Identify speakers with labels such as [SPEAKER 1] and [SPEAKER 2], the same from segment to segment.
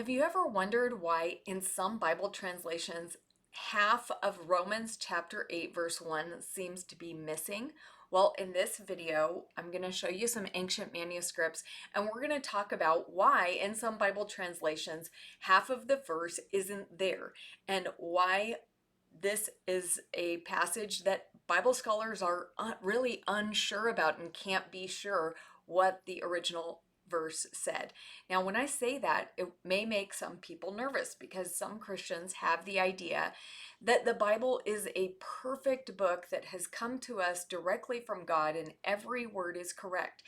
[SPEAKER 1] Have you ever wondered why in some Bible translations half of Romans chapter 8 verse 1 seems to be missing? Well, in this video, I'm going to show you some ancient manuscripts and we're going to talk about why in some Bible translations half of the verse isn't there and why this is a passage that Bible scholars are really unsure about and can't be sure what the original verse said. Now, when I say that, it may make some people nervous because some Christians have the idea that the Bible is a perfect book that has come to us directly from God and every word is correct.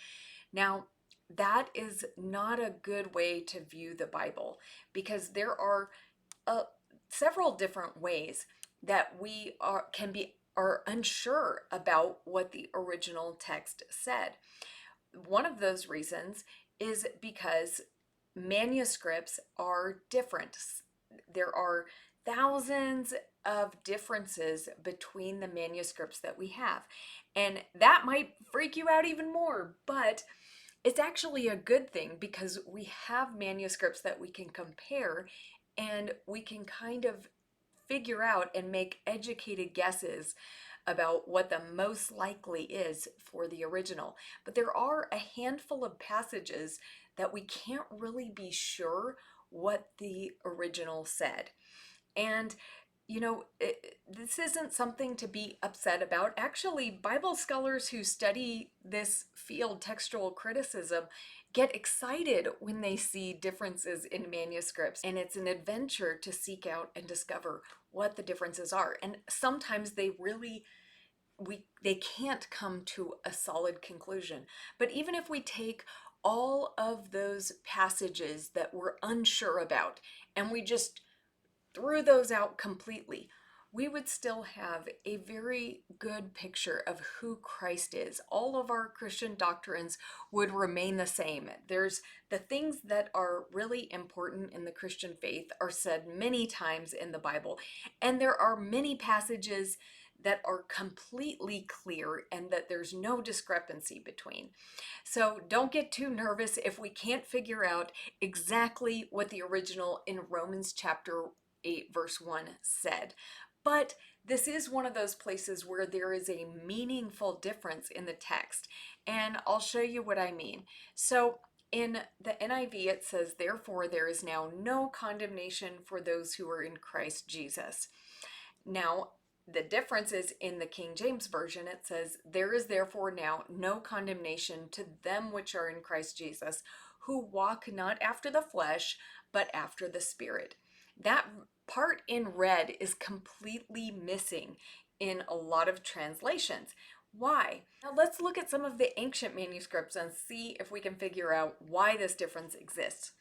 [SPEAKER 1] Now, that is not a good way to view the Bible because there are several different ways that we are unsure about what the original text said. One of those reasons is because manuscripts are different. There are thousands of differences between the manuscripts that we have. And that might freak you out even more, but it's actually a good thing because we have manuscripts that we can compare and we can kind of figure out and make educated guesses about what the most likely is for the original. But there are a handful of passages that we can't really be sure what the original said. And this isn't something to be upset about. Actually, Bible scholars who study this field, textual criticism, get excited when they see differences in manuscripts, and it's an adventure to seek out and discover what the differences are. And sometimes they can't come to a solid conclusion. But even if we take all of those passages that we're unsure about and we just threw those out completely, we would still have a very good picture of who Christ is. All of our Christian doctrines would remain the same. There's the things that are really important in the Christian faith are said many times in the Bible, and there are many passages that are completely clear and that there's no discrepancy between. So don't get too nervous if we can't figure out exactly what the original in Romans chapter 8 verse 1 said. But this is one of those places where there is a meaningful difference in the text. And I'll show you what I mean. So in the NIV, it says, "Therefore, there is now no condemnation for those who are in Christ Jesus." Now, the difference is in the King James Version, it says, "There is therefore now no condemnation to them which are in Christ Jesus, who walk not after the flesh, but after the Spirit." That part in red is completely missing in a lot of translations. Why? Now let's look at some of the ancient manuscripts and see if we can figure out why this difference exists.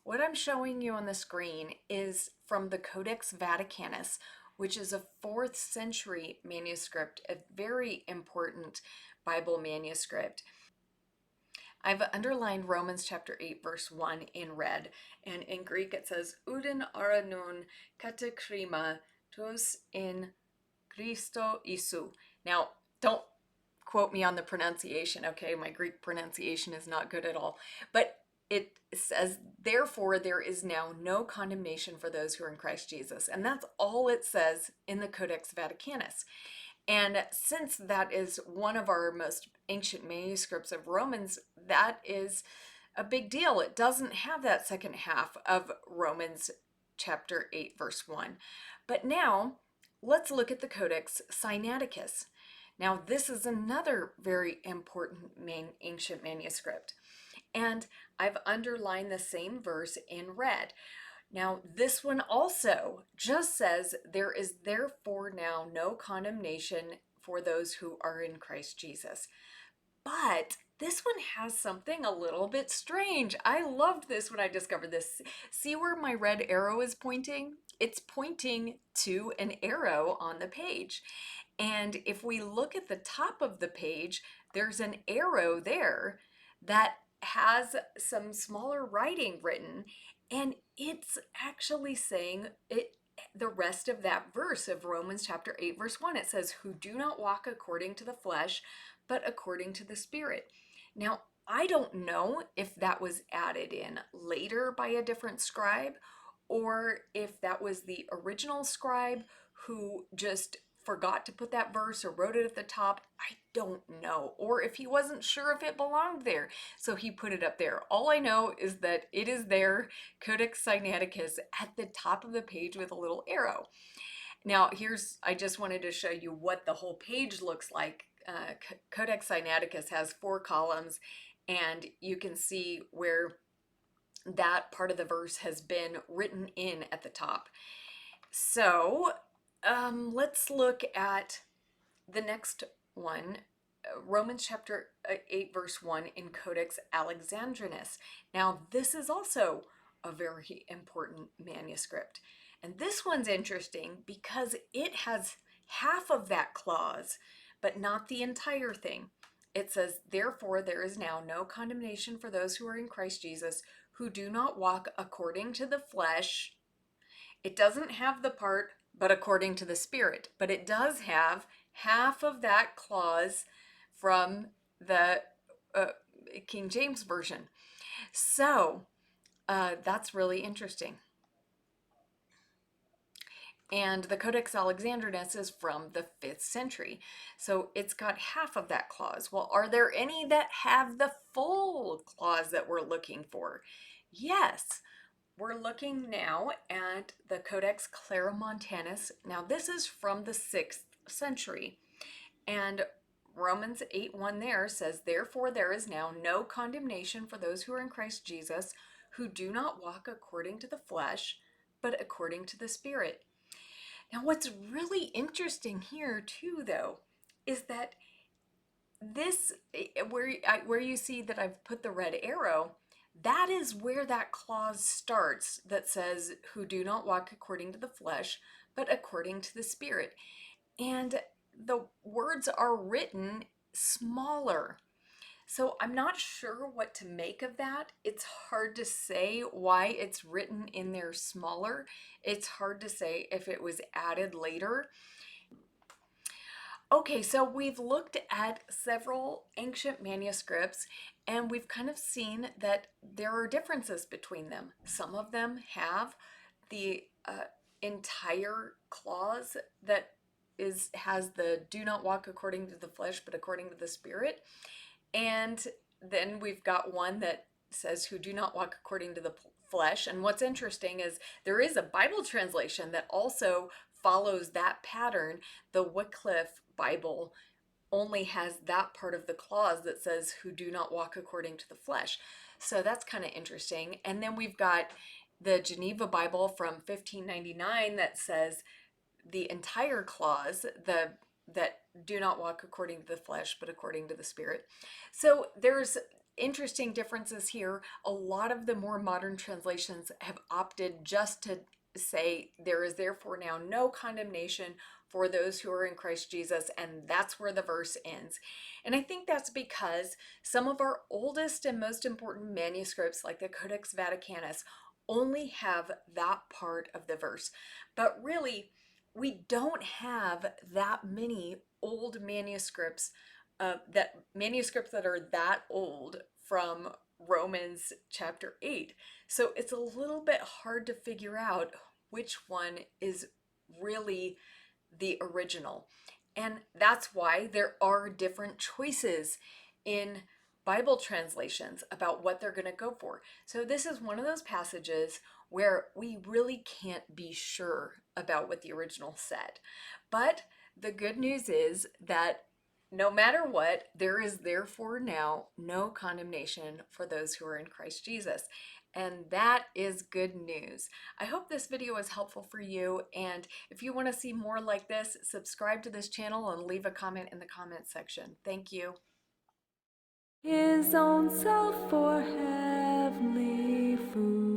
[SPEAKER 1] What I'm showing you on the screen is from the Codex Vaticanus, which is a 4th century manuscript, a very important Bible manuscript. I've underlined Romans chapter 8 verse 1 in red, and in Greek it says "Uden aranon katakrima tos in Christo Isu." Now, don't quote me on the pronunciation, okay? My Greek pronunciation is not good at all. But it says, "Therefore, there is now no condemnation for those who are in Christ Jesus." And that's all it says in the Codex Vaticanus. And since that is one of our most ancient manuscripts of Romans, that is a big deal. It doesn't have that second half of Romans chapter 8, verse 1. But now, let's look at the Codex Sinaiticus. Now, this is another very important ancient manuscript. And I've underlined the same verse in red. Now, this one also just says, "There is therefore now no condemnation for those who are in Christ Jesus." But this one has something a little bit strange. I loved this when I discovered this. See where my red arrow is pointing? It's pointing to an arrow on the page. And if we look at the top of the page, there's an arrow there that has some smaller writing written, and it's actually saying the rest of that verse of Romans chapter 8 verse 1. It says, "Who do not walk according to the flesh, but according to the Spirit." Now, I don't know if that was added in later by a different scribe, or if that was the original scribe who just forgot to put that verse or wrote it at the top. I don't know. Or if he wasn't sure if it belonged there, so he put it up there. All I know is that it is there, Codex Sinaiticus, at the top of the page with a little arrow. Now, I just wanted to show you what the whole page looks like. Codex Sinaiticus has 4 columns, and you can see where that part of the verse has been written in at the top. So let's look at the next one, Romans chapter 8, verse 1 in Codex Alexandrinus. Now, this is also a very important manuscript. And this one's interesting because it has half of that clause, but not the entire thing. It says, therefore, there is now no condemnation for those who are in Christ Jesus, who do not walk according to the flesh. It doesn't have the part, but according to the Spirit, but it does have half of that clause from the King James Version. So that's really interesting. And the Codex Alexandrinus is from the 5th century. So it's got half of that clause. Well, are there any that have the full clause that we're looking for? Yes. We're looking now at the Codex Claromontanus. Now, this is from the 6th century. And Romans 8:1 there says, therefore, there is now no condemnation for those who are in Christ Jesus, who do not walk according to the flesh, but according to the Spirit. Now, what's really interesting here, too, though, is that this, where you see that I've put the red arrow, that is where that clause starts that says, who do not walk according to the flesh, but according to the Spirit. And the words are written smaller. So I'm not sure what to make of that. It's hard to say why it's written in there smaller. It's hard to say if it was added later. Okay, so we've looked at several ancient manuscripts, and we've kind of seen that there are differences between them. Some of them have the entire clause that has the do not walk according to the flesh, but according to the Spirit. And then we've got one that says who do not walk according to the flesh. And what's interesting is there is a Bible translation that also follows that pattern. The Wycliffe Bible only has that part of the clause that says who do not walk according to the flesh. So that's kind of interesting. And then we've got the Geneva Bible from 1599 that says the entire clause, that do not walk according to the flesh, but according to the Spirit. So there's interesting differences here. A lot of the more modern translations have opted just to say there is therefore now no condemnation for those who are in Christ Jesus, and that's where the verse ends. And I think that's because some of our oldest and most important manuscripts, like the Codex Vaticanus, only have that part of the verse. But really, we don't have that many old manuscripts, manuscripts that are that old from Romans chapter 8. So it's a little bit hard to figure out which one is really the original. And that's why there are different choices in Bible translations about what they're going to go for. So this is one of those passages where we really can't be sure about what the original said. But the good news is that no matter what, there is therefore now no condemnation for those who are in Christ Jesus. And that is good news. I hope this video was helpful for you. And if you want to see more like this, subscribe to this channel and leave a comment in the comment section. Thank you. His own self for heavenly food.